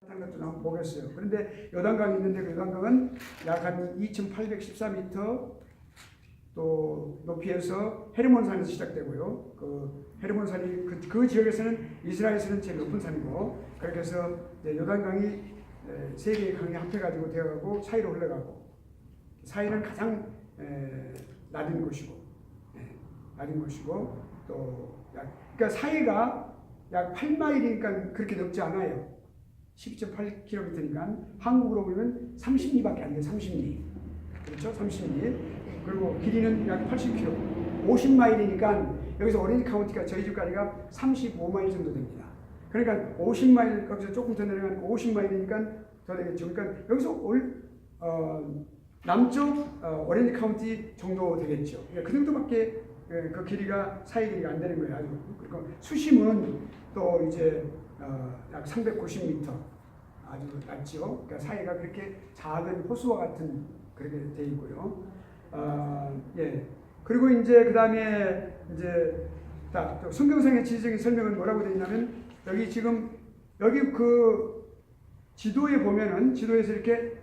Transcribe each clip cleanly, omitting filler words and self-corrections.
것도 한번 보겠어요. 그런데 요단강이 있는데 그 요단강은 약 한 2,814m 또 높이에서 헤르몬산에서 시작되고요. 그 헤르몬산이 그 지역에서는 이스라엘에서는 제일 높은 산이고, 그렇게 해서 요단강이 세 개의 강이 합해가지고 되어가고 사이로 흘러가고, 사이는 가장 낮은 곳이고, 낮은 곳이고 또 그러니까 사이가 약 8마일이니까 그렇게 넓지 않아요. 12.8km니까 한국으로 보면 30리밖에 안 돼요. 30리. 그렇죠? 30리. 그리고 길이는 약 80km. 50마일이니까 여기서 오렌지 카운티가 저희 집까지가 35마일 정도 됩니다. 그러니까 50마일, 거기서 조금 더 내려가니까 50마일이니까 더 되겠죠. 그러니까 여기서 남쪽 오렌지 카운티 정도 되겠죠. 그 정도밖에 그 길이가 사이 길이가 안 되는 거예요. 그리고 수심은 또 이제 약 390m 아주 낮죠. 그러니까 사이가 그렇게 작은 호수와 같은 그렇게 돼 있고요. 예. 그리고 이제 그 다음에 이제 성경상의 지리적인 설명은 뭐라고 되어 있냐면, 여기 지금 여기 그 지도에 보면은 지도에서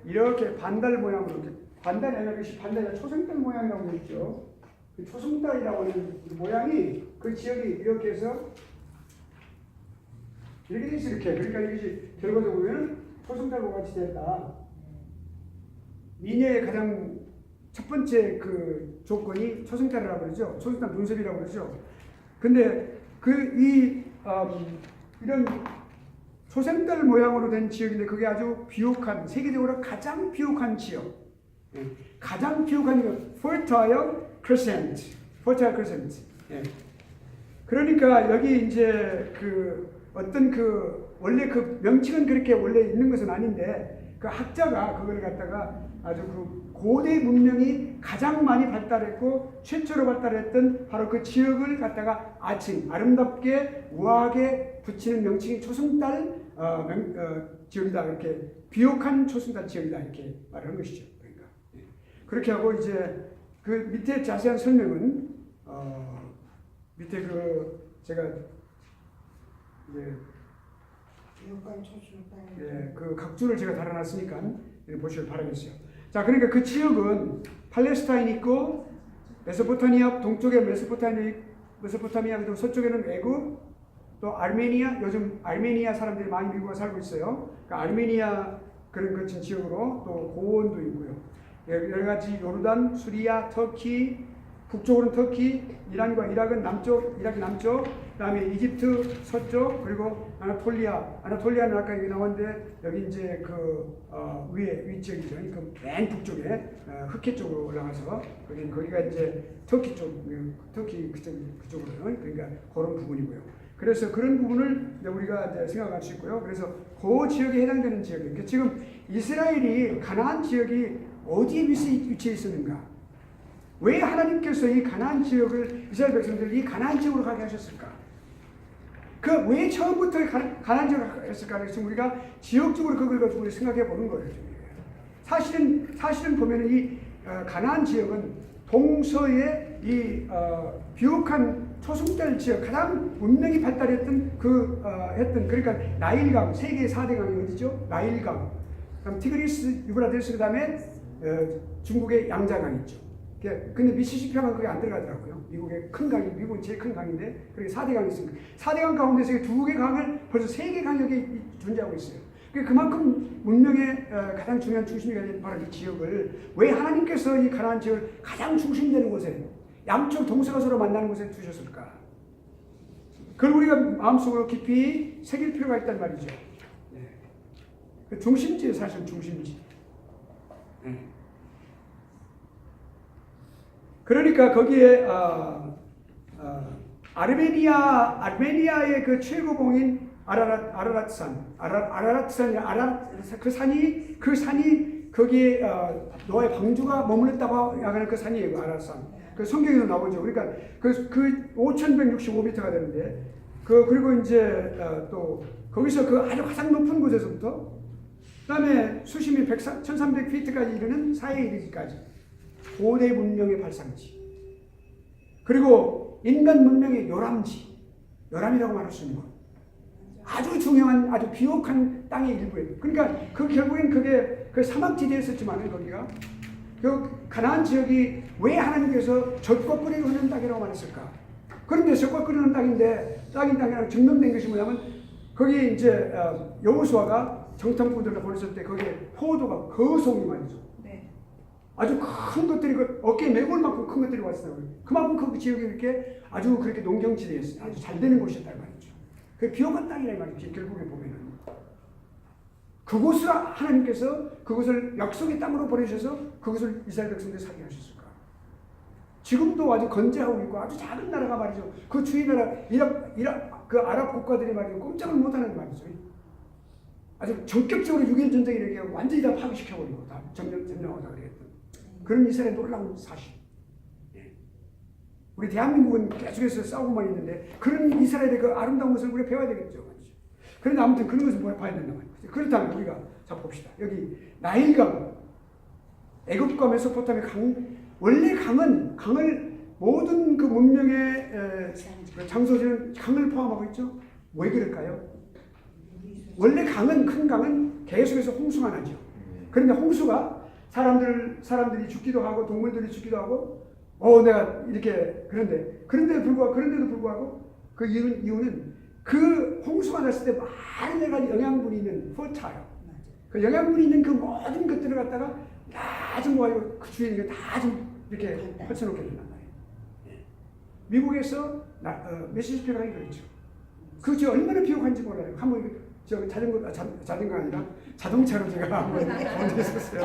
이렇게 반달 모양으로, 반달이 아니라 이것이 반달이 초승달 모양이라고 되어 있죠. 그 초승달이라고 하는 모양이 그 지역이 이렇게 해서 이렇게 돼 있어. 이렇게. 그러니까 이것이 결과적으로 보면 초승달과 같이 됐다. 미녀의 가장 첫 번째 그 조건이 초승달이라고 그러죠. 초승달 눈썹이라고 그러죠. 근데 이런 초승달 모양으로 된 지역인데, 그게 아주 비옥한, 세계적으로 가장 비옥한 지역. 가장 비옥한 fertile crescent. fertile crescent. 그러니까 여기 이제 원래 그 명칭은 그렇게 원래 있는 것은 아닌데, 그 학자가 그걸 갖다가 아주 그 고대 문명이 가장 많이 발달했고 최초로 발달했던 바로 그 지역을 갖다가 아름답게 우아하게 붙이는 명칭이 초승달 지역이다, 이렇게 비옥한 초승달 지역이다, 이렇게 말하는 것이죠. 그러니까 그렇게 하고, 이제 그 밑에 자세한 설명은 밑에 제가 이제 그 각주를 제가 달아놨으니까 보시길 바라겠어요. 자, 그러니까 그 지역은 팔레스타인 있고, 메소포타미아, 동쪽에 메소포타미아, 그리고 서쪽에는 애굽, 또 아르메니아, 요즘 아르메니아 사람들이 많이 미국에 살고 있어요. 그러니까 아르메니아 그런 거친 지역으로 또 고원도 있고요. 여러 가지 요르단, 수리아, 터키, 북쪽으로는 터키, 이란과 이락은 남쪽, 이락이 남쪽, 그다음에 이집트 서쪽, 그리고 아나톨리아는 아까 여기 나왔는데, 여기 이제 위쪽이죠. 그 맨 북쪽에 흑해 쪽으로 올라가서 거기가 이제 터키 쪽, 터키 그쪽으로요. 그러니까 그런 부분이고요. 그래서 그런 부분을 우리가 이제 생각할 수 있고요. 그래서 그 지역에 해당되는 지역이에요. 그러니까 지금 이스라엘이 가나안 지역이 어디에 위치해 있었는가? 왜 하나님께서 이 가나안 지역을, 이스라엘 백성들을 이 가나안 지역으로 가게 하셨을까? 왜 처음부터 가나안 지역으로 가게 하셨을까? 그래서 우리가 지역적으로 그걸 가지고 생각해 보는 거예요. 사실은 보면은 이 가나안 지역은 동서의 이 비옥한 초승달 지역, 가장 문명이 발달했던 그러니까 나일강, 세계 4대 강이 어디죠? 나일강, 그다음 티그리스, 유브라데스, 그다음에 중국의 양자강 있죠. 근데 미시시피강은 그게 안 들어가더라고요. 미국은 제일 큰 강인데, 그게 4대 강이 있습니다. 4대 강 가운데서 2개 강을 벌써 3개 강역이 존재하고 있어요. 그만큼 문명의 가장 중요한 중심이 된 바로 이 지역을, 왜 하나님께서 이 가나안 지역을 가장 중심되는 곳에, 양쪽 동서가 서로 만나는 곳에 두셨을까? 그걸 우리가 마음속으로 깊이 새길 필요가 있단 말이죠. 그 중심지예요, 사실 중심지. 그러니까 거기에 아르메니아의 그 최고봉인 그 산이 거기에 노아의 방주가 머물렀다고 하는 그 산이에요. 아라랏산. 그 성경에도 나오죠. 그러니까 그 5,165m가 되는데, 그리고 이제 또 거기서 그 아주 가장 높은 곳에서부터, 그다음에 수심이 1,300피트까지 이르는 사해에 이르기까지 고대 문명의 발상지, 그리고 인간 문명의 요람지, 요람이라고 말할 수 있는 것. 아주 중요한 아주 비옥한 땅의 일부예요. 그러니까 그 결국엔 그게 그 사막지대였었지만 거기가 그 가나안 지역이 왜 하나님께서 젖과 꿀이 흐르는 땅이라고 말했을까? 그런데 젖과 꿀이 흐르는 땅인데 땅이라고 증명된 것이 뭐냐면 거기 이제 여호수아가 정탐꾼들을 보냈을 때 거기에 포도가 거송이 말이죠. 네. 아주 큰 것들이 그 어깨에 메골 만큼 큰 것들이 왔어요. 그만큼 그 지역이 이렇게 아주 그렇게 농경지대였어요. 아주 잘 되는 곳이었단 말이죠. 그 비옥한 땅이라 말이지. 결국에 보면은 그곳을 하나님께서 그것을 약속의 땅으로 보내셔서 그것을 이스라엘 백성들이 살게 하셨을까? 지금도 아주 건재하고 있고 아주 작은 나라가 말이죠. 그 주위 나라 이rak 그 아랍 국가들이 말이죠. 꼼짝을 못하는 말이죠. 아주 전격적으로 6.1 전쟁 이렇게 완전히 다 파괴시켜버리고 다 점령하자 그랬던 그런 이스라엘의 놀라운 사실. 우리 대한민국은 계속해서 싸우고만 있는데 그런 이스라엘의 그 아름다운 것을 우리가 배워야 되겠죠. 그런데 아무튼 그런 것을 봐야 된단 말이에요. 그렇다면 우리가 자 봅시다. 여기 나일강, 애굽과 메소포타미아 원래 강을 모든 그 문명의 장소지는 강을 포함하고 있죠. 왜 그럴까요? 원래 큰 강은 계속해서 홍수가 나죠. 그런데 홍수가 사람들이 죽기도 하고 동물들이 죽기도 하고 내가 이렇게 그런데도 불구하고 그 이유는 그 홍수가 났을 때 많은 내가 영양분이 있는 포차요. 그 영양분이 있는 그 모든 것들을 갖다가 다 좀 모아서 그 주위에 있는 다 좀 이렇게 펼쳐놓게 된단 말이에요. 미국에서 미시시피 강이 그렇죠. 그게 얼마나 비옥한지 몰라요. 한번 자전거 아니라 자동차로 제가 한번 보냈었어요.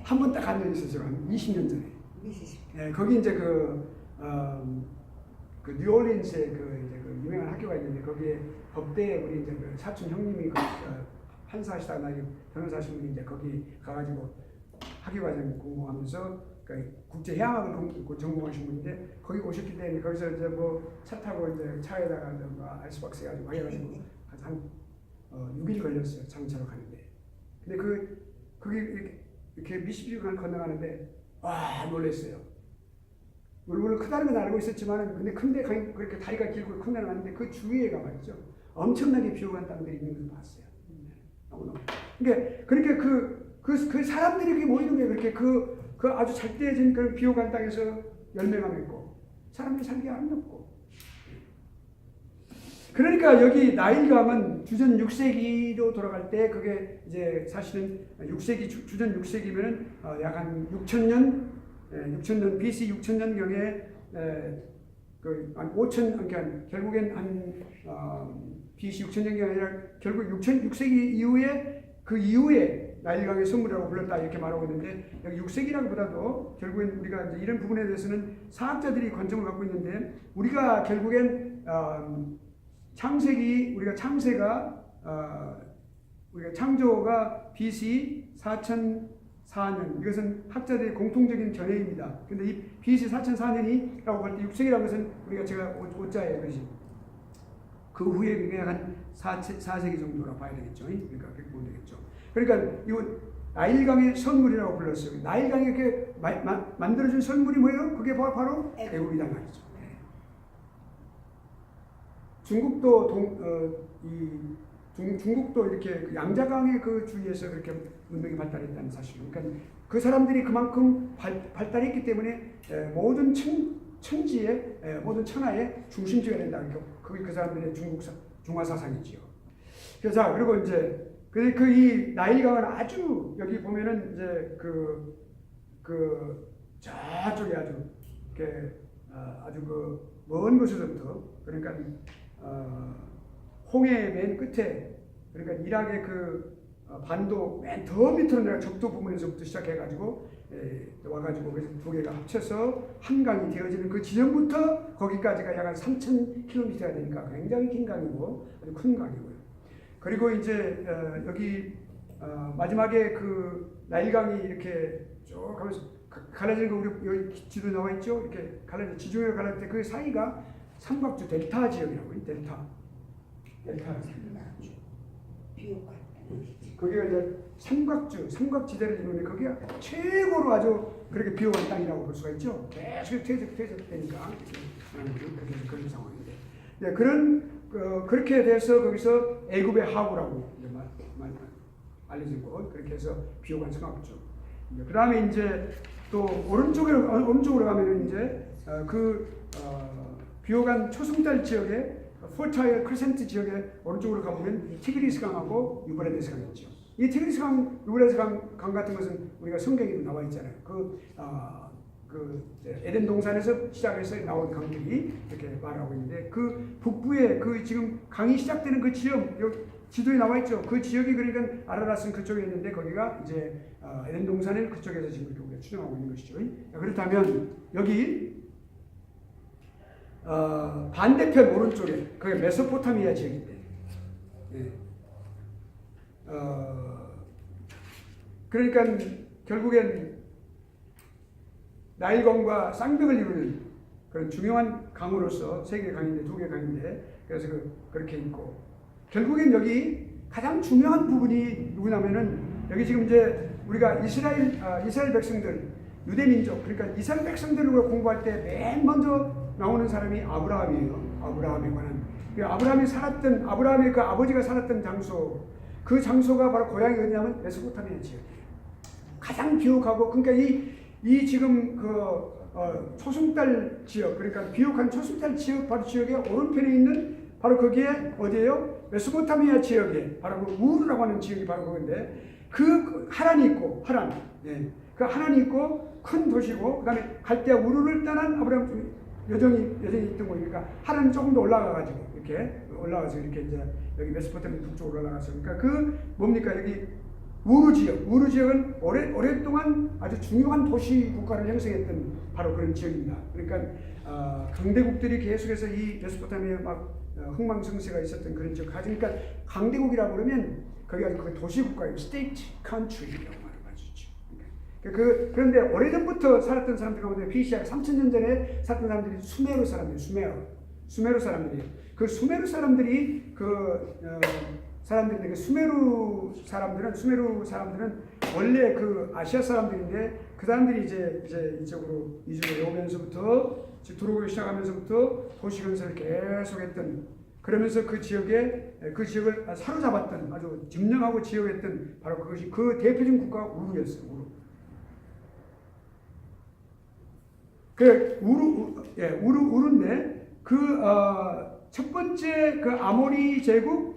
한 번 딱 간 적이 있었어요. 한 20년 전에. 네, 거기 이제 그 뉴올리언스에 그 유명한 학교가 있는데 거기에 법대에 우리 이제 그 사촌 형님이 판사하시다가 나중에 변호사하신 분이 이제 거기 가가지고 학위과정 공부하면서 국제 해양학을 전공하신 분인데 거기 오셨기 때문에 거기서 이제 뭐 차 타고 이제 차에다가 뭐 아이스박스 해가지고 막 해가지고 한 6일 걸렸어요. 자동차로 가는데. 근데 거기 이렇게 미시시피강을 건너가는데 와 놀랐어요. 물론 크다는 건 알고 있었지만 근데 큰데 그렇게 다리가 길고 큰 데는 아닌데 그 주위에가 말이죠. 엄청나게 비옥한 땅들이 있는 걸 봤어요. 너무너무. 그러니까 그 사람들이 이렇게 모이는 게 그렇게 그 아주 잘되어진 그 비옥한 땅에서 열매가 맺고 사람들이 살기가 아름답고. 그러니까 여기 나일강은 주전 6세기로 돌아갈 때 그게 이제 사실은 6세기 주전 6세기면은 약 한 6,000년 BC 6,000년경에 한 5,000 그러니까 결국엔 한 BC 6,000년경이 아니라 결국 6세기 이후에 그 이후에 나일강의 선물이라고 불렀다 이렇게 말하고 있는데 여기 6세기라기보다도 결국엔 우리가 이제 이런 부분에 대해서는 사학자들이 관점을 갖고 있는데 우리가 결국엔 우리가 창조가 BC 4004년 이것은 학자들의 공통적인 견해입니다. 근데 이 BC 4004년이라고 할 때 6세기라는 것은 제가 오자예요. 그것이. 그 후에 그게 한 4세기 정도라 봐야 되겠죠. 그러니까 그렇게 보면 되겠죠. 그러니까 이거 나일강의 선물이라고 불렀어요. 나일강이 이렇게 만들어준 선물이 뭐예요? 그게 바로 애굽이란 말이죠. 중국도 이렇게 양자강의 그 주위에서 그렇게 문명이 발달했다는 사실. 그러니까 그 사람들이 그만큼 발달했기 때문에 모든 천지의 모든 천하의 중심지가 된다. 그게 그 사람들의 중화 사상이지요. 자 그리고 이제 이 나일강은 아주 여기 보면은 이제 저쪽에 아주 그 먼 곳에서부터 그러니까 홍해 맨 끝에 그러니까 이락의 반도 맨 더 밑으로 내가 적도 부분에서부터 시작해가지고 와가지고 그래서 두 개가 합쳐서 한 강이 되어지는 그 지점부터 거기까지가 약 한 3,000km가 되니까 굉장히 긴 강이고 아주 큰 강이고요. 그리고 이제 여기 마지막에 그 나일강이 이렇게 쭉 가면서 갈라지는 거 우리 여기 지도 나와 있죠. 이렇게 지중해가 갈라질 때 그 사이가 삼각주 델타 지역이라고 해요. 델타. 거기가 이제 삼각지대를 이루는데 거기가 최고로 아주 그렇게 비옥한 땅이라고 볼 수가 있죠. 계속 퇴적되니까 그런 상황인데 그런 그렇게 돼서 거기서 애굽의 하구라고 알려지고 그렇게 해서 비호간 성악죠. 그 다음에 이제 또 오른쪽으로 가면은 이제 비호간 초승달 지역에 포타일 크레센트 지역에 오른쪽으로 가보면 티그리스 강하고 유브라데스 강이 있죠. 이 티그리스 강, 유브라데스 강 같은 것은 우리가 성경에도 나와 있잖아요. 에덴 동산에서 시작해서 나온 강들이 이렇게 말하고 있는데 그 북부에 그 지금 강이 시작되는 그 지역 여기 지도에 나와 있죠. 그 지역이 그러니까 아라랏은 그쪽에 있는데 거기가 이제 에덴 동산은 그쪽에서 지금 이렇게 우리가 추정하고 있는 것이죠. 그렇다면 여기 반대편 오른쪽에 그게 메소포타미아 지역인데, 예. 그러니까 결국엔 나일강과 쌍벽을 이루는 그런 중요한 강으로서 세 개 강인데 두 개 강인데 그래서 그렇게 있고 결국엔 여기 가장 중요한 부분이 누구냐면은 여기 지금 이제 우리가 이스라엘 백성들 유대 민족 그러니까 이스라엘 백성들을 공부할 때 맨 먼저 나오는 사람이 아브라함이에요. 아브라함에 관한 아브라함의 그 아버지가 살았던 장소 그 장소가 바로 고향이 어디냐면 메소포타미아 지역. 가장 비옥하고 그러니까 이 지금 초승달 지역 그러니까 비옥한 초승달 지역 바로 지역의 오른편에 있는 바로 거기에 어디예요? 메소포타미아 지역에 바로 그 우르라고 하는 지역이 바로 그건데 그 하란이 있고 하란 예. 그 하란이 있고 큰 도시고 그다음에 갈대아 우르를 떠난 아브라함 여정이 있던 거니까 하란은 조금 더 올라가가지고 이렇게 올라가서 이렇게 이제 여기 메소포타미아 북쪽으로 올라가서 그러니까 그 뭡니까 여기 우르 지역은 오랫동안 아주 중요한 도시 국가를 형성했던 바로 그런 지역입니다. 그러니까 강대국들이 계속해서 이 메소포타미아에 막 흥망성쇠가 있었던 그런 지역. 그러니까 강대국이라고 그러면 거기가 그 도시 국가예요. 스테이트 컨트리라고 말할 수 있죠. 그런데 오래전부터 살았던 사람들 가운데 BC 약 3,000년 전에 살았던 사람들이 수메르 사람들이에요. 수메르 사람들이에요. 그 수메르 사람들이 수메르 사람들은 원래 그 아시아 사람들인데 그 사람들이 이제 이쪽으로 이주해 오면서부터 들어오기 시작하면서부터 도시 건설을 계속했던 그러면서 그 지역을 사로잡았던 아주 점령하고 지역했던 바로 그것이 그 대표적인 국가가 우르였어요. 우르인데 첫 번째 그 아모리 제국의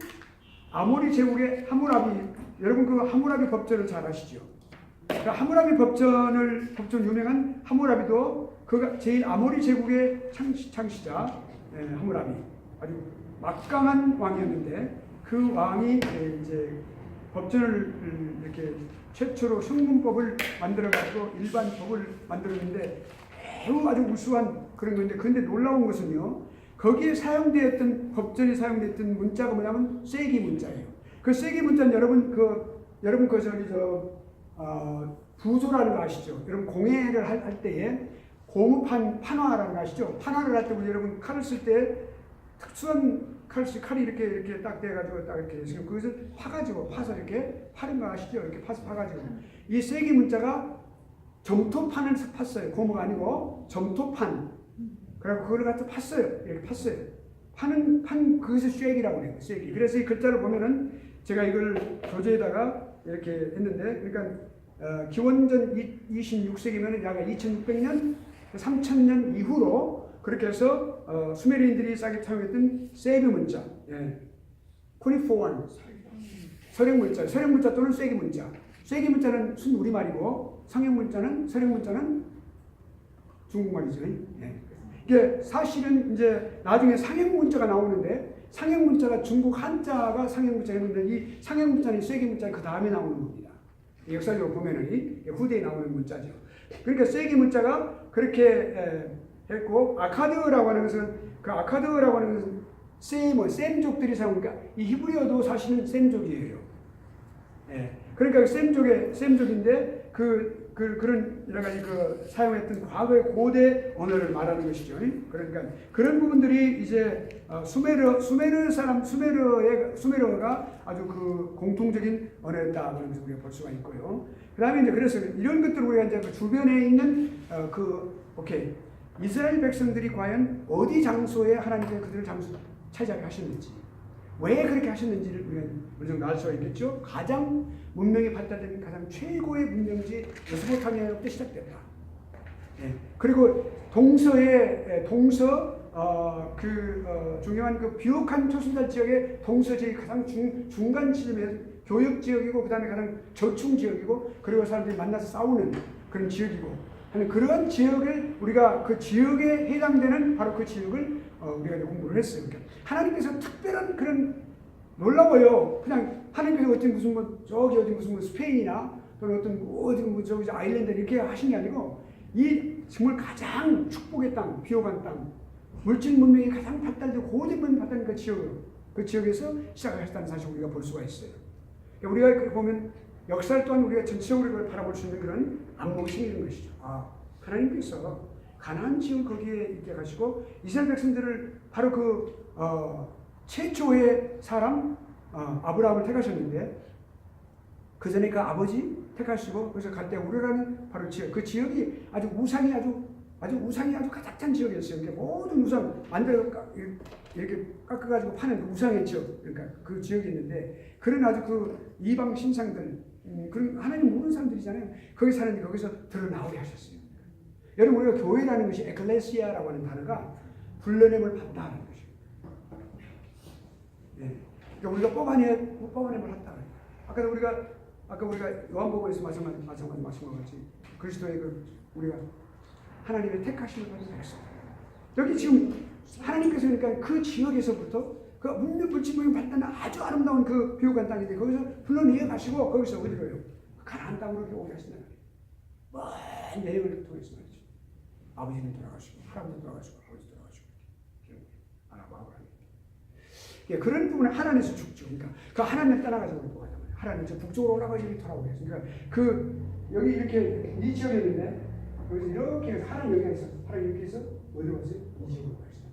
하무라비 여러분 그 하무라비 법전을 잘 아시죠? 그 하무라비 법전 유명한 하무라비도 그가 제일 아모리 제국의 창시자 하무라비 아주 막강한 왕이었는데 그 왕이 이제 법전을 이렇게 최초로 성문법을 만들어가지고 일반 법을 만들었는데 매우 아주 우수한 그런 건데 근데 놀라운 것은요. 거기에 법전에 사용됐던 문자가 뭐냐면 쐐기 문자예요. 그 쐐기 문자는 여러분 부조라는 거 아시죠? 여러분 공예를 할 때에 고무판 판화라는 거 아시죠? 판화를 할 때 여러분 칼을 쓸 때 특수한 칼이 이렇게 딱 돼가지고 딱 이렇게 지금 그것을 파서 이렇게 파는 거 아시죠? 이렇게 파가지고 이 쐐기 문자가 점토판을 팠어요. 고무가 아니고 점토판. 그래서 그걸 갖다 팠어요. 이렇게 팠어요. 판 그것을 쐐기라고 해요. 쐐기. 그래서 이 글자를 보면은 제가 이걸 교재에다가 이렇게 했는데, 그러니까 기원전 26세기면은 약 2600년, 3000년 이후로 그렇게 해서 수메르인들이 사용했던 쐐기 문자, 쿠니포원, 서령 문자 또는 쐐기 문자. 쐐기 문자는 순 우리말이고 서령 문자는 중국말이죠. 이게 사실은 이제 나중에 상형 문자가 나오는데 상형 문자가 중국 한자가 상형 문자였는데 이 상형 문자는 쐐기 문자 그 다음에 나오는 겁니다. 역사적으로 보면은 후대에 나오는 문자죠. 그러니까 쐐기 문자가 그렇게 했고 아카드라고 하는 것은 셈족들이 사용하니까 이 히브리어도 사실은 셈족이에요. 그러니까 셈족인데 그런 여러 가지 사용했던 과거의 고대 언어를 말하는 것이죠. 그러니까 그런 부분들이 이제 수메르어가 아주 그 공통적인 언어였다 그런 것을 우리가 볼 수가 있고요. 그다음에 이제 그래서 이런 것들을 우리가 이제 그 주변에 있는 이스라엘 백성들이 과연 어디 장소에 하나님께서 그들을 차지하게 하셨는지, 왜 그렇게 하셨는지를 우리가 어느 정도 알 수가 있겠죠. 가장 문명이 발달된 가장 최고의 문명지 메소포타미아로부터 시작됐다. 예. 그리고 동서의 중요한 그 비옥한 초순달 지역의 동서지역이 가장 중간 지점에 교육 지역이고, 그 다음에 가장 저충 지역이고, 그리고 사람들이 만나서 싸우는 그런 지역이고 하는 그러한 지역을 우리가 그 지역에 해당되는 바로 그 지역을 우리가 공부를 했어요. 그러니까 하나님께서 특별한 그런 놀라워요. 그냥 하나님께서 어떤 무슨 저기 어디 무슨 스페인이나 또는 어떤 저기 아일랜드 이렇게 하신 게 아니고, 이 정말 가장 축복의 땅, 비옥한 땅, 물질 문명이 가장 발달되고 고대 문명이 발달된 그 지역에서 시작하셨다는 사실을 우리가 볼 수가 있어요. 그러니까 우리가 보면 역사를 또한 우리가 전체적으로 바라볼 수 있는 그런 안목심이 있는 것이죠. 하나님께서 가나안 지역 거기에 있게 가시고 이스라엘 백성들을 바로 최초의 사람 아브라함을 택하셨는데, 그 전에 그 아버지 택하시고 그래서 갈대 우르라는 바로 지역, 그 지역이 아주 우상이 아주 가득 찬 지역이었어요. 그러니까 모든 우상 만들어 이렇게 깎아가지고 파는 그 우상의 지역, 그러니까 그 지역이 있는데, 그런 아주 그 이방 신상들, 그런 하나님 모르는 사람들이잖아요. 거기 사는데 거기서 드러나오게 하셨어요. 여러분, 우리가 교회라는 것이 에클레시아라고 하는 단어가 불러냄을 받다라는 것이에요. 예. 그러니까 우리가 뽑아냄을 받다. 아까 우리가 요한복음에서 마찬가지 말씀하셨지, 그리스도의 우리가 하나님의 택하심을 받은 백성. 여기 지금 하나님께서 그러니까 그 지역에서부터 그 물질문명이 발달한 아주 아름다운 그 비옥한 땅인데, 거기서 불러내어 가시고 거기서 어디로요? 가나안 땅으로 오게 하신다. 먼 여행을 통해서 말이죠. 아버지는 돌아가시고, 할아버지는 돌아가시고, 아버지 돌아가시고, 아브라함이. 그런 부분은 하나님에서 죽죠. 그러니까 그 하나님을 떠나가지고 뭐가 되면 하나님 저 북쪽으로 올라가서 여기 돌아오게 했어요. 그러니까 여기 이렇게 이 지역에 있는데, 여기서 이렇게 해서 하나님 여기 있어. 하나님 이렇게 해서 어디로 갔어요? 이 지역으로 가시다.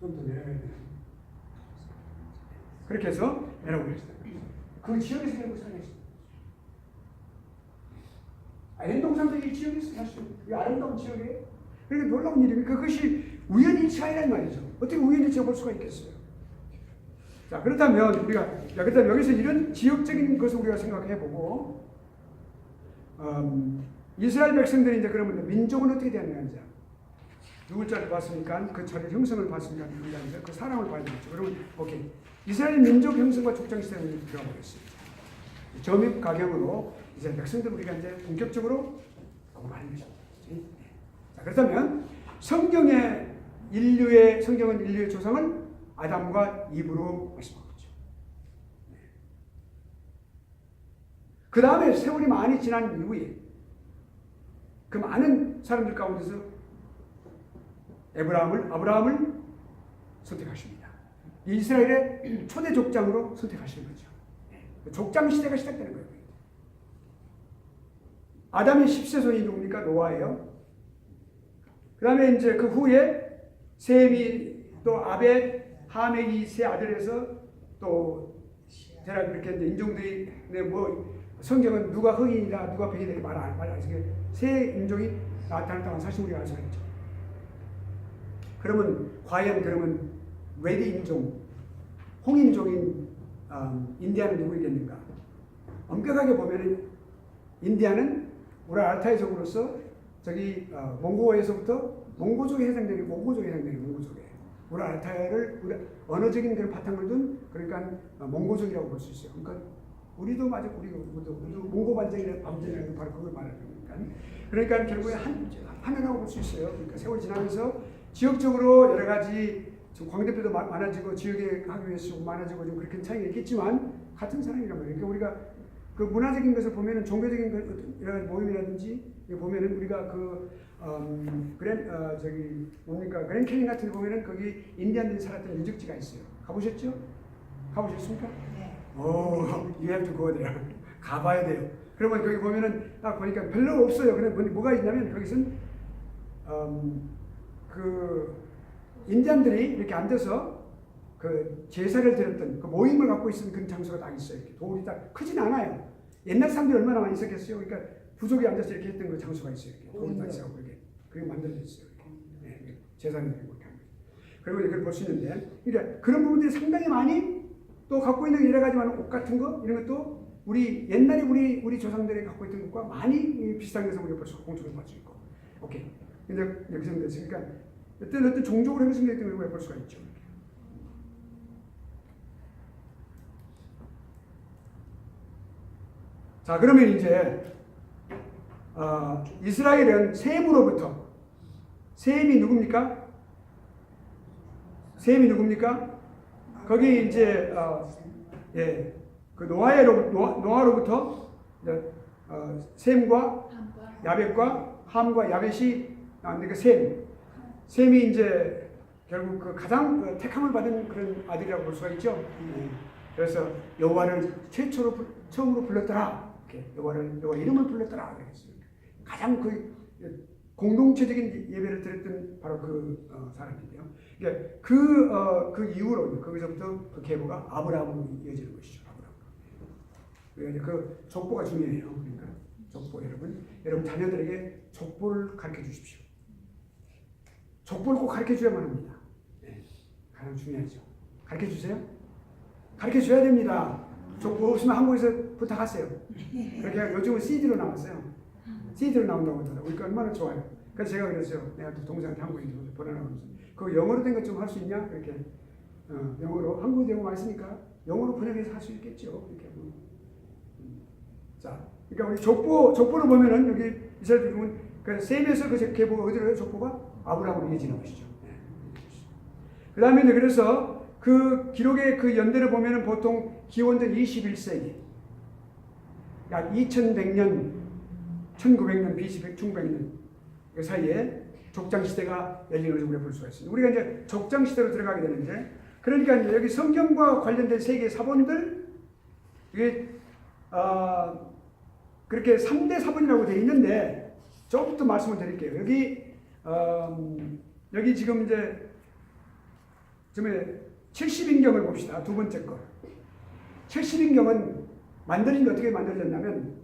좀 더 내려가야 돼요. 그렇게 해서 내려오게 했어요. 그 지역에서 결국 살아계셨어요. 아랜동산도 이 지역에서 사실 이 아름다운 지역에, 그러니까 놀라운 일이에요. 그것이 우연일치가 아니란 말이죠. 어떻게 우연일치가 볼 수가 있겠어요? 자, 그렇다면 그렇다면 여기서 이런 지역적인 것을 우리가 생각해보고, 이스라엘 백성들이 이제 그러면 민족은 어떻게 되었는지, 누굴 자를 봤으니까 그 자기 형성을 봤으니까 그 사람을 봐야 되겠죠. 그러면 오케이, 이스라엘 민족 형성과 족장 시대에 들어가 보겠습니다. 점입 가경으로 이제 백성들 우리가 이제 본격적으로 공부하는 것입니다. 자, 그렇다면 성경은 인류의 조상은 아담과 이브로 말씀하고 있죠. 그 다음에 세월이 많이 지난 이후에 그 많은 사람들 가운데서 아브라함을 선택하십니다. 이스라엘의 초대 족장으로 선택하시는 거죠. 족장 시대가 시작되는 거예요. 아담의 10세손이 누굽니까? 노아예요. 그 다음에 이제 그 후에 셈이 또 아벳, 하멕이 세 아들에서 또 대략 이렇게 이제 인종들이 성경은 누가 흑인이다 누가 백인이다 말 안 하시게 세 인종이 나타났다는 사실 우리가 알 수가 있죠. 그러면 레드 인종, 홍인종인 인디아는 누구이겠는가? 엄격하게 보면은 인디아는 우라알타이족으로서 저기 몽고에서부터 몽고족에 해당되는 몽고족에 우라알타이를 언어적인 그런 바탕을 둔 그러니까 몽고족이라고 볼 수 있어요. 그러니까 우리도 몽고 반전이라는 바로 그걸 말하는 거니까. 그러니까 결국에 하나라고 볼 수 있어요. 그러니까 세월이 지나면서 지역적으로 여러 가지 광대뼈도 많아지고 지역의 학교의 수가 많아지고 좀 그렇게 차이가 있겠지만 같은 사람이란 말이에요. 그러니까 우리가 그 문화적인 것을 보면은 종교적인 이런 모임이라든지 보면은 우리가 그랜 캐년 같은 데 보면은 거기 인디안들이 살았던 유적지가 있어요. 가보셨죠? 가보셨습니까? 네. You have to go there. 가봐야 돼요. 그러면 거기 보면은 딱 보니까 별로 없어요. 근데 뭐가 있냐면 거기선 그 인디안들이 이렇게 앉아서 그 제사를 드렸던 그 모임을 갖고 있는 그런 장소가 딱 있어요. 이렇게 돌이 딱 크진 않아요. 옛날 사람들이 얼마나 많이 있었겠어요. 그러니까 부족이 앉아서 이렇게 했던 그 장소가 있어요. 이렇게 돌이 딱 있어요. 그렇게 만들어져 있어요. 네, 제사를 드리고 이렇게 하는 거죠. 그리고 이걸 볼 수 있는데, 그러니까 그런 부분들이 상당히 많이 또 갖고 있는 여러 가지 많은 옷 같은 거 이런 것도 우리 옛날에 우리 조상들이 갖고 있던 것과 많이 비슷한 것을 우리가 볼 수, 공통적으로 볼 수 있고, 오케이. 근데 여기서 됐으니까 어떤 종족으로 형성되어 있던 걸 볼 수가 있죠. 자, 그러면 이제 이스라엘은 셈으로부터, 셈이 누굽니까? 셈이 누굽니까? 거기 이제 예, 그 노아로부터 셈과 야벳과 함과 야벳이 나왔는데 그 셈이 이제 결국 그 가장 택함을 받은 그런 아들이라고 볼 수가 있죠. 그래서 여호와를 처음으로 불렀더라. 여호와 이름을 불렀더라. 그랬습니다. 가장 그 공동체적인 예배를 드렸던 바로 그 사람인데요. 그러니까 그 이후로 거기서부터 그 계보가 아브라함으로 이어지는 것이죠. 그러니까 그 족보가 중요해요. 그러니까 족보 여러분 자녀들에게 족보를 가르쳐 주십시오. 족보를 꼭 가르쳐 줘야만 합니다. 네, 가장 중요하죠. 가르쳐 주세요. 가르쳐 줘야 됩니다. 족보 없으면 한국에서 부탁하세요. 그렇게 요즘은 CD로 나왔어요. CD로 나온다고 하더라고요. 그러니까 얼마나 좋아요. 그래서 제가 그랬어요. 내가 또 동생한테 한국에 보내라면서 그 영어로 된 것 좀 할 수 있냐? 그렇게 영어로 한국 영어 많이 쓰니까 영어로 번역해서 할 수 있겠죠. 이렇게. 자, 그러니까 우리 족보를 보면은 여기 이스라엘 보면 그 셈에서 그 계보가 어디로요? 족보가 아브라함으로 이어지는 것이죠. 네. 그다음에 이제 그래서 그 기록의 그 연대를 보면은 보통 기원전 21세기, 약 2100년, 1900년, BC 1600년 그 사이에 족장 시대가 열리는 것을 우리가 볼 수가 있습니다. 우리가 이제 족장 시대로 들어가게 되는데, 그러니까 이제 여기 성경과 관련된 세계 사본들 이게 그렇게 3대 사본이라고 되어 있는데 조금 말씀을 드릴게요. 여기 지금 이제 70인경을 봅시다. 두 번째 거. 70인경은 만들어진 게 어떻게 만들어졌냐면,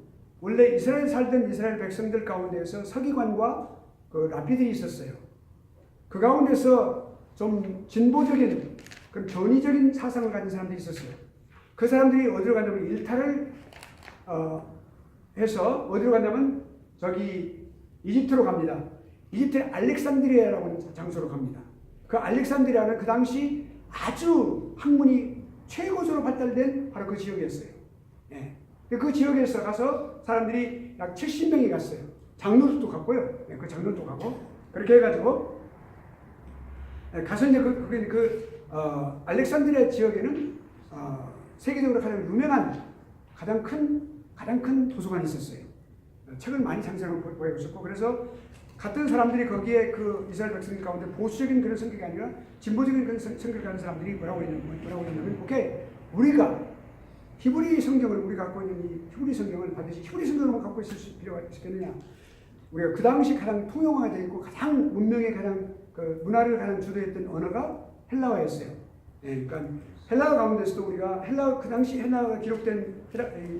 원래 이스라엘 살던 이스라엘 백성들 가운데에서 서기관과 그 랍비들이 있었어요. 그 가운데서 좀 진보적인 그런 전위적인 사상을 가진 사람들이 있었어요. 그 사람들이 어디로 갔냐면 일탈을 해서 어디로 갔냐면 저기 이집트로 갑니다. 이집트의 알렉산드리아라고 하는 장소로 갑니다. 그 알렉산드리아는 그 당시 아주 학문이 최고조로 발달된 바로 그 지역이었어요. 예. 그 지역에서 가서 사람들이 약 70명이 갔어요. 장로들도 갔고요. 예, 그 장로도 가고 그렇게 해가지고 가서 이제 알렉산드리아 지역에는 세계적으로 가장 유명한 가장 큰 도서관이 있었어요. 책을 많이 창작을 보이고 있었고, 그래서 같은 사람들이 거기에 그 이스라엘 백성들 가운데 보수적인 그런 성격이 아니라 진보적인 그런 성격을 가진 사람들이 뭐라고 했냐면, 오케이, 우리가 히브리 성경을 우리가 갖고 있는 이 히브리 성경을 반드시 히브리 성경으로만 갖고 있을 필요가 있겠느냐? 우리가 그 당시 가장 통용화되어 있고 가장 문명의 가장 그 문화를 가장 주도했던 언어가 헬라어였어요. 예, 그러니까 헬라어 가운데서도 우리가 그 당시 헬라어가 기록된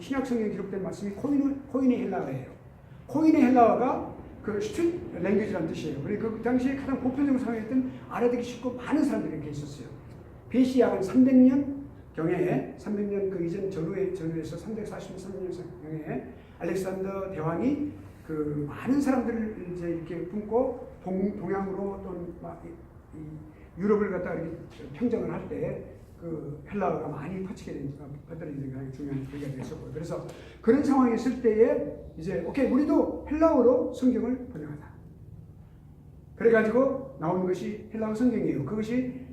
신약 성경에 기록된 말씀이 코인의 헬라어예요. 코인의 헬라어가 그 스트리트 랭귀지라는 뜻이에요. 그리고 그 당시에 가장 보편적으로 사용했던 알아듣기 쉽고 많은 사람들이 이렇게 있었어요. BC 약 300년 경에 300년 그 이전 전후에서 343년 경에 알렉산더 대왕이 그 많은 사람들을 이제 이렇게 품고 동양으로 또는 유럽을 갖다가 이렇게 평정을 할 때 그 헬라어가 많이 퍼뜨리는 게 중요한 계기가 됐었고요. 그래서 그런 상황이 있을 때에 이제 오케이, 우리도 헬라어로 성경을 번역하자. 그래가지고 나오는 것이 헬라어 성경이에요. 그것이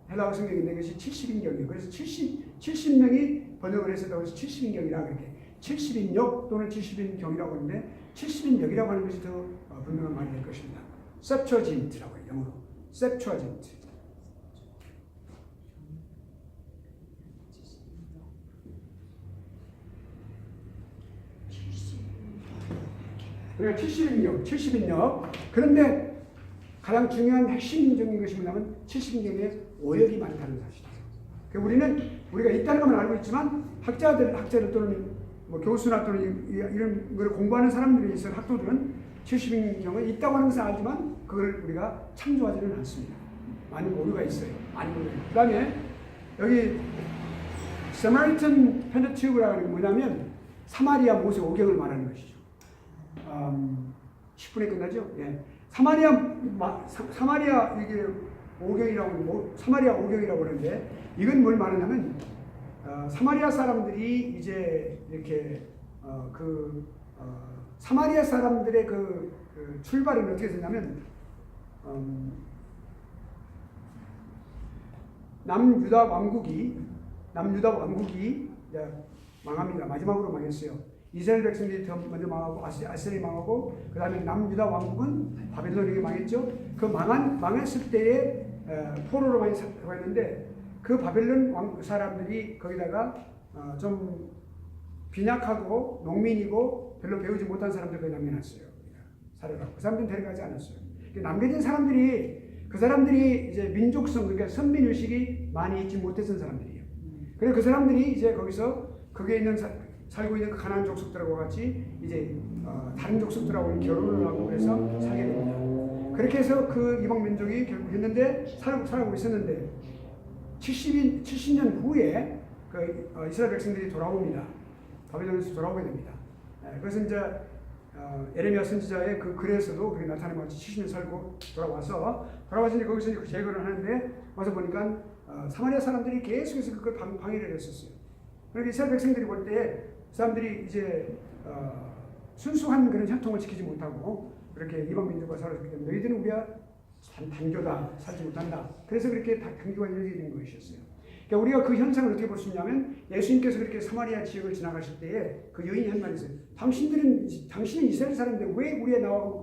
헬라어 성경인데 그것이 70인경이에요. 그래서 70명이 번역을 했었다고 해서 70인경이라 그렇게 70인역 또는 70인경이라고 하는데 70인역이라고 하는 것이 더 분명한 말이 될 것입니다. 셉처진트라고 해요. 영어로 셉처진트. 그러니까 70인역. 그런데 가장 중요한 핵심적인 것이 뭐냐면 70인경에 오역이 많다는 사실이에요. 우리가 있다는 것만 알고 있지만 학자들 또는 뭐 교수나 또는 이런 걸 공부하는 사람들이 있어요. 학도들은 70인경에 있다고 하는 것을 알지만 그걸 우리가 참조하지는 않습니다. 많은 오류가 있어요. 많은 오류가. 그 다음에 여기 Samaritan Pentateuch라는 게 뭐냐면 사마리아 모세 오경을 말하는 것이죠. 10분에 끝나죠? 예. 사마리아 이게 오경이라고 사마리아 오경이라고 그러는데 이건 뭘 말하냐면 사마리아 사람들이 이제 이렇게 사마리아 사람들의 그 출발은 어떻게 되냐면 남유다 왕국이 망합니다. 마지막으로 망했어요. 이스라엘 백성들이 먼저 망하고 아스리이 망하고 그 다음에 남유다 왕국은 바벨론에게 망했죠. 그 망했을 때에 포로로 많이 살았는데 그 바벨론 사람들이 거기다가 좀 빈약하고 농민이고 별로 배우지 못한 사람들 거기 남겨놨어요. 살아가고 그 사람들은 데려가지 않았어요. 남겨진 그 사람들이 이제 민족성 그러니까 선민 의식이 많이 있지 못했던 사람들이에요. 그래서 그 사람들이 이제 거기서 거기에 있는 살고 있는 가나안 족속들하고 같이 이제 다른 족속들하고 결혼을 하고 그래서 살게 됩니다. 그렇게 해서 그 이방 민족이 결국 했는데 살아가고 있었는데 70년 후에 그 이스라엘 백성들이 돌아옵니다. 바벨론에서 돌아오게 됩니다. 그래서 이제 에레미야 선지자의 그 글에서도 그게 나타나면 70년 살고 돌아와서 이제 거기서 제거를 하는데 와서 보니까 사마리아 사람들이 계속해서 그걸 방해를 했었어요. 그러니까 이스라엘 백성들이 볼 때 사람들이 이제 순수한 그런 혈통을 지키지 못하고 그렇게 이방 민족과 살았기 때문에 너희들은 우리가 단교다 살지 못한다. 그래서 그렇게 단교가 열리게 된 것이었어요. 그러니까 우리가 그 현상을 어떻게 볼 수 있냐면 예수님께서 그렇게 사마리아 지역을 지나가실 때에 그 여인이 한 말이 있어요. 당신은 이스라엘 사람인데 왜 우리에 나와서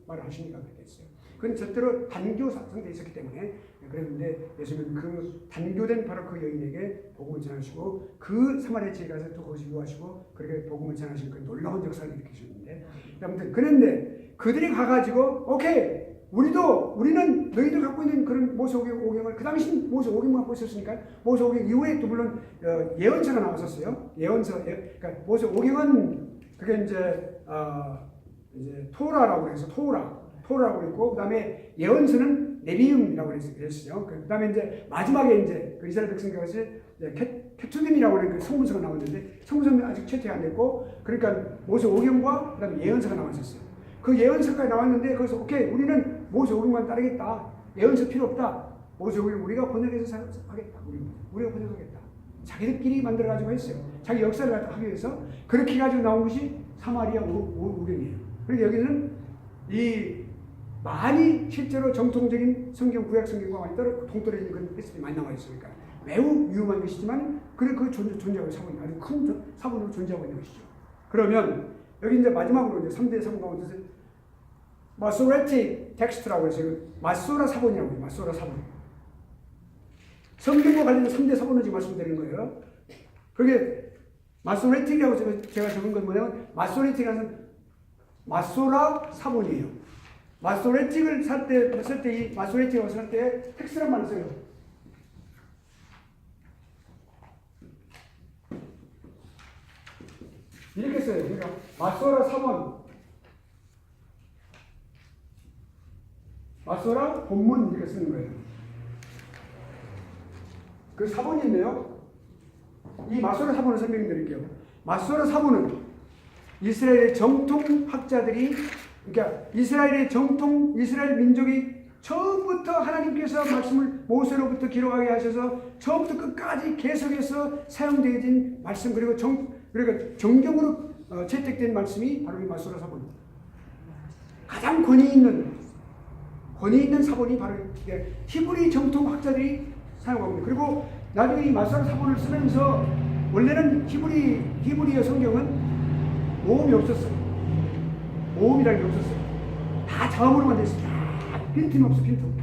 말을 하십니까? 그랬어요. 그건 절대로 단교 상태에 있었기 때문에 그랬는데 예수님은 그 단교된 바로 그 여인에게 복음을 전하시고 그 사마리아 지역에 가서 또 거기서 유하시고 그렇게 복음을 전하시는 그 놀라운 역사를 일으키셨는데 아무튼 그런데 그들이 가가지고 오케이 우리는 너희들 갖고 있는 그런 모세 오경을 그 당시 모세 오경만 갖고 있었으니까 모세 오경 이후에 또 물론 예언서가 나왔었어요. 그러니까 모세 오경은 그게 이제 토라라고 해서 토라라고 그랬고 그다음에 예언서는 네비움이라고 그랬어요. 그다음에 이제 마지막에 이제 그 이스라엘 백성들이 케투빔이라고 하는 그 성문서가 나왔는데 성문서는 아직 채택 안 됐고 그러니까 모세 오경과 그다음에 예언서가 나왔었어요. 그 예언서까지 나왔는데 거기서 오케이 우리는 모세 오경만 따르겠다. 예언서 필요 없다. 모세 오경 우리가 번역해서 하겠다. 우리가 번역하겠다. 자기들끼리 만들어가지고 했어요. 자기 역사를 하기 위해서 그렇게 가지고 나온 것이 사마리아 오경이에요. 그리고 여기는 이 많이 실제로 정통적인 성경 구약 성경과 많이 동떨어지는 그런 패스들이 많이 나와 있으니까 매우 위험한 것이지만 그 존재하고 사본이 아주 큰 사본으로 존재하고 있는 것이죠. 그러면 여기 이제 마지막으로 이제 3대 사본 가운데서 마소레틱 텍스트라고 해서 마소라 사본이라고 해요. 마소라 사본. 성경과 관련된 3대 사본을 지금 말씀드리는 거예요. 그게 마소레틱이라고 제가 적은 건 뭐냐면 마소레틱이라는 마소라 사본이에요. 마소레틱을 살 때 이 마소레틱을 살 때 텍스트란 말을 써요. 이렇게 써요. 그러니까 마소라 사본, 마소라 본문 이렇게 쓰는 거예요. 그 사본이 있네요. 이 마소라 사본을 설명드릴게요. 마소라 사본은 이스라엘의 정통학자들이 그러니까 이스라엘 민족이 처음부터 하나님께서 말씀을 모세로부터 기록하게 하셔서 처음부터 끝까지 계속해서 사용되어진 말씀 그리고 그러니까 정경으로 채택된 말씀이 바로 이 마소라 사본입니다. 가장 권위 있는 사본이 바로 히브리 정통학자들이 사용하고 있습니다. 그리고 나중에 이 마소라 사본을 쓰면서 원래는 히브리어 성경은 모음이 없었어요. 모음이라는 게 없었어요. 다 자음으로만 돼 있어요. 빈틈 없어, 빈틈.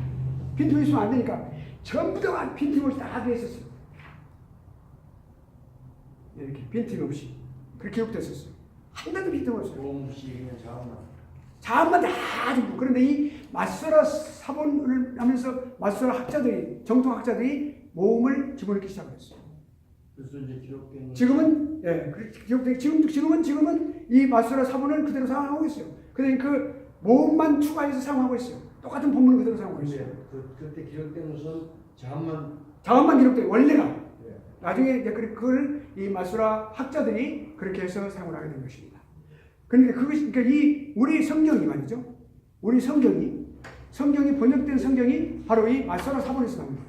빈틈 있으면 안 되니까 전부 다 빈틈 없이 다 돼 있었어요. 이렇게 빈틈 없이 그렇게 기록됐었어요. 하나도 빈틈 없어요. 모음 없이 그냥 자음만 다 좀. 그런데 이 마소라 사본을 하면서 마소라 학자들이 정통학자들이 모음을 집어넣기 시작했어요. 그래서 이제 기록된 지금은 지금은 이 마소라 사본을 그대로 사용하고 있어요. 그런데 그 모음만 추가해서 사용하고 있어요. 똑같은 본문 그대로 사용하고 있어요. 그때 기록된 것은 자원만 기록돼 원래가 예. 나중에 이제 그걸 이 마수라 학자들이 그렇게 해서 사용을 하게 된 것입니다. 그런데 그것이 그러니까 이 우리 성경이 말이죠. 우리 성경이 번역된 성경이 바로 이 마수라 사본에서 나옵니다.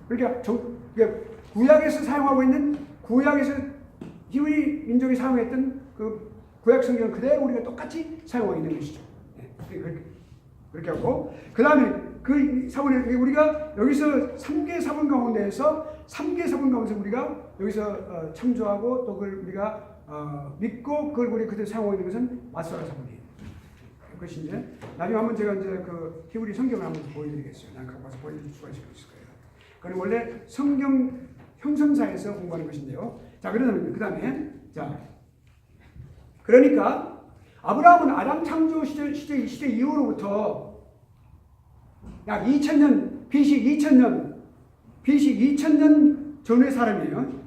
그러니까 구약에서 사용하고 있는 구약에서 히브리 민족이 사용했던 그 구약 성경을 그대로 우리가 똑같이 사용하고 있는 것이죠. 그렇게 하고 그 다음에 그 사본에 우리가 여기서 3개 사본 가운데에서 3개 사본 가운데서 우리가 여기서 참조하고 또 그걸 우리가 믿고 그걸 우리 그대로 사용하고 있는 것은 마스라 사본이에요. 그것이 이제 나중에 한번 제가 이제 그 히브리 성경을 한번 보여드리겠어요. 난 갖고 와서 보여드릴 수가 있을 거예요. 그건 원래 성경 형성사에서 공부하는 것인데요. 자, 그 다음에 자, 그러니까 아브라함은 아담 창조 시대 이후로부터 약 2000년, BC 2000년 전의 사람이에요.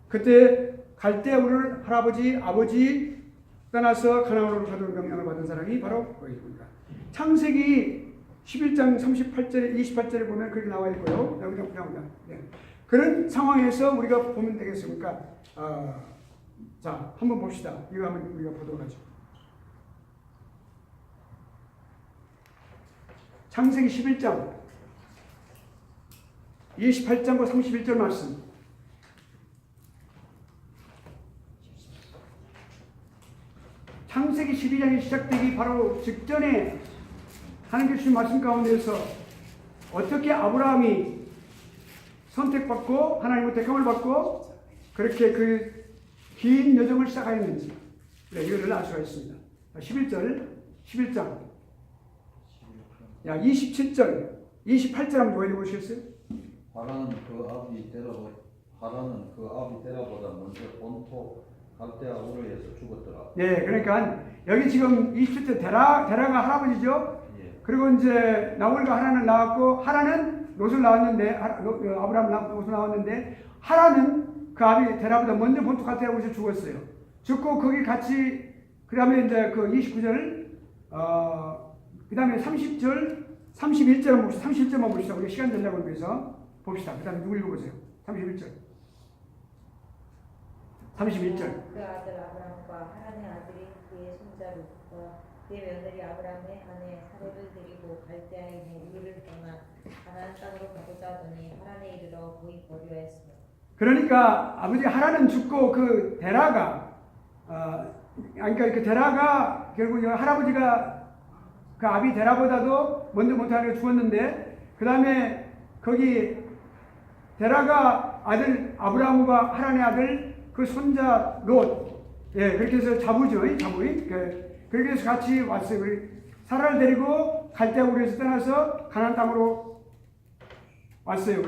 그때 갈대아우를 할아버지, 아버지 떠나서 가나안으로 가도록 명령을 받은 사람이 바로 보입니다. 창세기 11장 38절에 28절에 보면 그렇게 나와 있고요. 여기다 나옵니다. 네. 그런 상황에서 우리가 보면 되겠습니까? 자, 한번 봅시다. 이거 한번 우리가 보도록 하죠. 창세기 11장 28장과 31절 말씀. 창세기 12장이 시작되기 바로 직전에 하나님께 주신 말씀 가운데서 어떻게 아브라함이 선택받고 하나님의 택함을 받고 그렇게 그 긴 여정을 시작하였는지 이거를 알 수가 있습니다. 11장 27절 28절 한번 보여주시겠어요? 하란은 그 아비 데라보다 먼저 본토 갈대아 우르에서 죽었더라. 네, 그러니까 여기 지금 27절 데라가 할아버지죠. 예. 그리고 이제 나홀과 하란을 낳았고 하란은 롯을 낳았는데 아브라함 롯을 낳았는데 하란은 그 아비 데라보다 먼저 본토 갈대아 우르에서 죽었어요. 죽고 거기 같이 그다음에 이제 그 29절 그다음에 30절 31절만 봅시다. 31절만 봅시다. 우리 시간 전략을 위해서 봅시다. 그다음에 누구 읽어보세요. 31절. 31절. 그 아들 아브람과 하란의 아들이 그의 손자 롯과 그의 며느리 아브람의 아내 사렙을 데리고 갈대아에 있는 우르를 떠나 가나안 땅으로 가고자 하더니 하란에 이르러 거기 거류하였으며. 그러니까 아버지 하란은 죽고 그 데라가 그러니까 그 데라가 결국 할아버지가 그 아비 데라보다도 먼저 못하게 죽었는데 그 다음에 거기 데라가 아들 아브라함과 하란의 아들 그 손자 롯, 예, 그렇게 해서 자부죠, 그렇게 해서 같이 왔어요. 사라를 데리고 갈대아 우르에서 떠나서 가나안 땅으로 왔어요.